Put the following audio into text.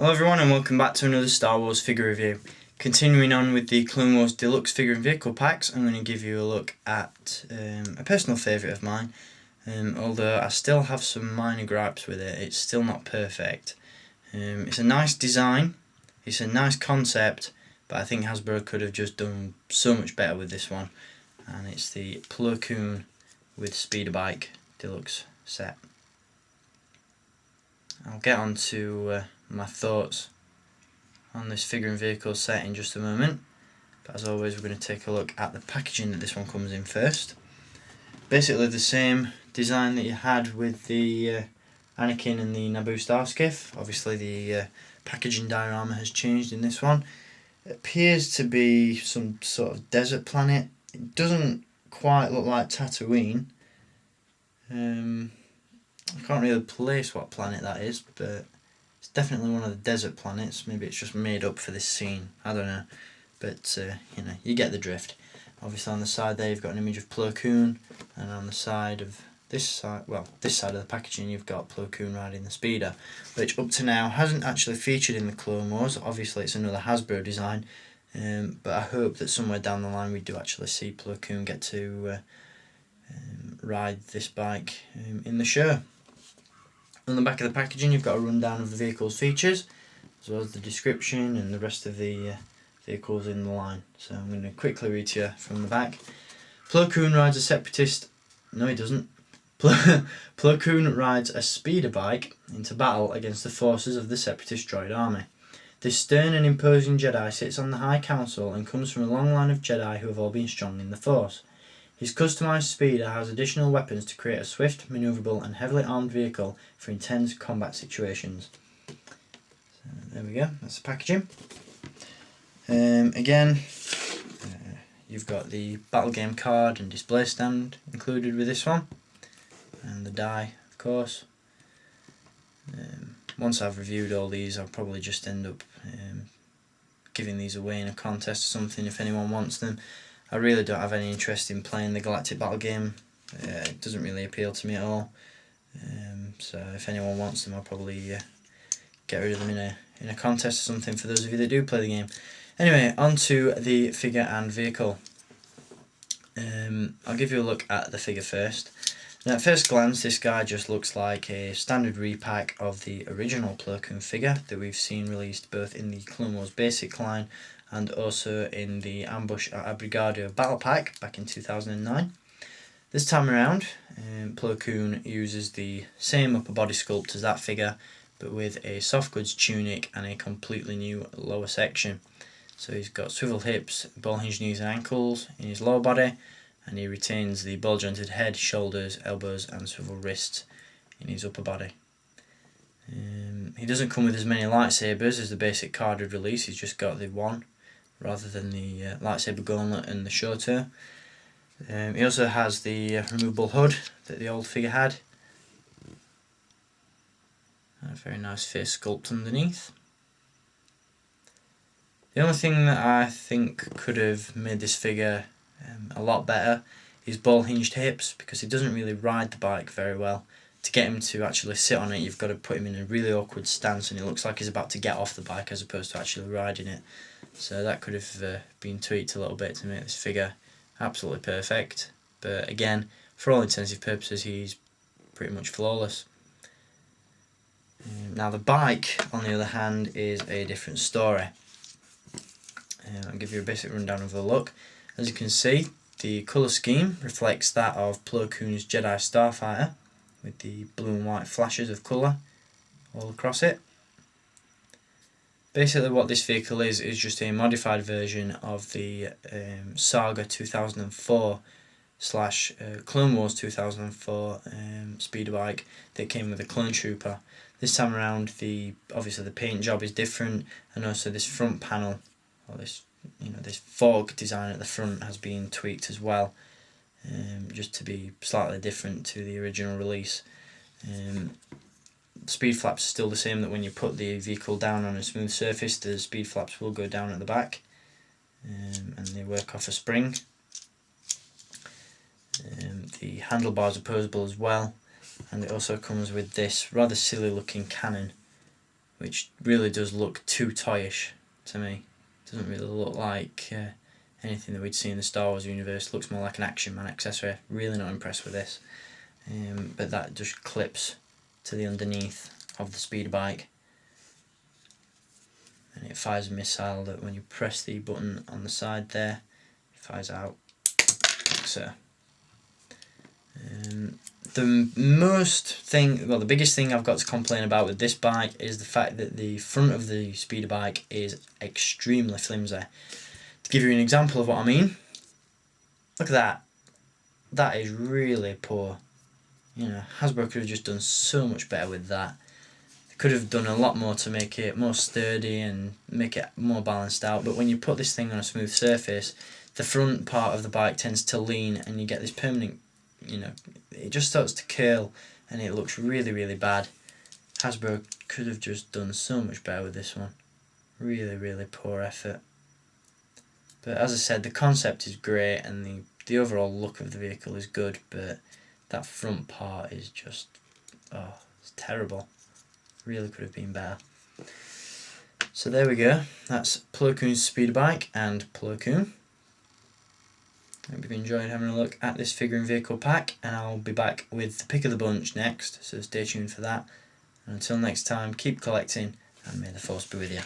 Hello everyone and welcome back to another Star Wars figure review. Continuing on with the Clone Wars Deluxe figure and vehicle packs, I'm going to give you a look at a personal favourite of mine. Although I still have some minor gripes with it, it's still not perfect. It's a nice design, it's a nice concept, but I think Hasbro could have just done so much better with this one. And it's the Plo Koon with Speeder Bike Deluxe set. I'll get on to my thoughts on this figure and vehicle set in just a moment, but as always we're going to take a look at the packaging that this one comes in first. Basically the same design that you had with the Anakin and the Naboo Starskiff. Obviously the packaging diorama has changed in this one. It appears to be some sort of desert planet. It doesn't quite look like Tatooine. I can't really place what planet that is, but it's definitely one of the desert planets. Maybe it's just made up for this scene, I don't know, but you know, you get the drift. Obviously on the side there you've got an image of Plo Koon, and on the side of this side, well, this side of the packaging you've got Plo Koon riding the speeder, which up to now hasn't actually featured in the Clone Wars. Obviously it's another Hasbro design, but I hope that somewhere down the line we do actually see Plo Koon get to ride this bike in the show. On the back of the packaging you've got a rundown of the vehicle's features, as well as the description and the rest of the vehicles in the line. So I'm going to quickly read to you from the back. Plo Koon rides a Separatist... No, he doesn't. Plo Koon rides a speeder bike into battle against the forces of the Separatist Droid Army. This stern and imposing Jedi sits on the High Council and comes from a long line of Jedi who have all been strong in the Force. His customised speeder has additional weapons to create a swift, maneuverable and heavily armed vehicle for intense combat situations. So there we go, that's the packaging. Again, you've got the battle game card and display stand included with this one, and the die of course. Once I've reviewed all these I'll probably just end up giving these away in a contest or something if anyone wants them. I really don't have any interest in playing the Galactic Battle game. It doesn't really appeal to me at all. So if anyone wants them, I'll probably get rid of them in a contest or something for those of you that do play the game. Anyway, on to the figure and vehicle. I'll give you a look at the figure first. Now at first glance this guy just looks like a standard repack of the original Plo Koon figure that we've seen released both in the Clone Wars Basic line and also in the Ambush at Abrigado Battle Pack back in 2009. This time around, Plo Koon uses the same upper body sculpt as that figure, but with a soft goods tunic and a completely new lower section. So he's got swivel hips, ball hinged knees and ankles in his lower body, and he retains the ball jointed head, shoulders, elbows and swivel wrists in his upper body. He doesn't come with as many lightsabers as the basic card would release. He's just got the one, rather than the lightsaber gauntlet and the shoto. He also has the removable hood that the old figure had. A very nice face sculpt underneath. The only thing that I think could have made this figure a lot better is ball hinged hips, because he doesn't really ride the bike very well. To get him to actually sit on it you've got to put him in a really awkward stance, and it looks like he's about to get off the bike as opposed to actually riding it. So that could have been tweaked a little bit to make this figure absolutely perfect. But again, for all intensive purposes he's pretty much flawless. Now the bike on the other hand is a different story. I'll give you a basic rundown of the look. As you can see, the colour scheme reflects that of Plo Koon's Jedi Starfighter, with the blue and white flashes of colour all across it. Basically what this vehicle is just a modified version of the Saga 2004 / Clone Wars 2004 speeder bike that came with a clone trooper. This time around obviously the paint job is different, and also this front panel, or this fork design at the front has been tweaked as well, just to be slightly different to the original release. The speed flaps are still the same, that when you put the vehicle down on a smooth surface the speed flaps will go down at the back, and they work off a spring. The handlebars are posable as well, and it also comes with this rather silly looking cannon which really does look too toyish to me. It doesn't really look like anything that we'd see in the Star Wars universe. It looks more like an Action Man accessory. Really not impressed with this. But that just clips to the underneath of the speeder bike, and it fires a missile that when you press the button on the side there, it fires out like so. The biggest thing I've got to complain about with this bike is the fact that the front of the speeder bike is extremely flimsy. To give you an example of what I mean, look at that. That is really poor. You know, Hasbro could have just done so much better with that. They could have done a lot more to make it more sturdy and make it more balanced out, but when you put this thing on a smooth surface, the front part of the bike tends to lean and you get this permanent, you know, it just starts to curl and it looks really, really bad. Hasbro could have just done so much better with this one. Really, really poor effort. But as I said, the concept is great and the overall look of the vehicle is good, but that front part is just, it's terrible. Really could have been better. So there we go. That's Plo Koon's speeder bike and Plo Koon. Hope you've enjoyed having a look at this figure and vehicle pack, and I'll be back with the pick of the bunch next, so stay tuned for that. And until next time, keep collecting, and may the Force be with you.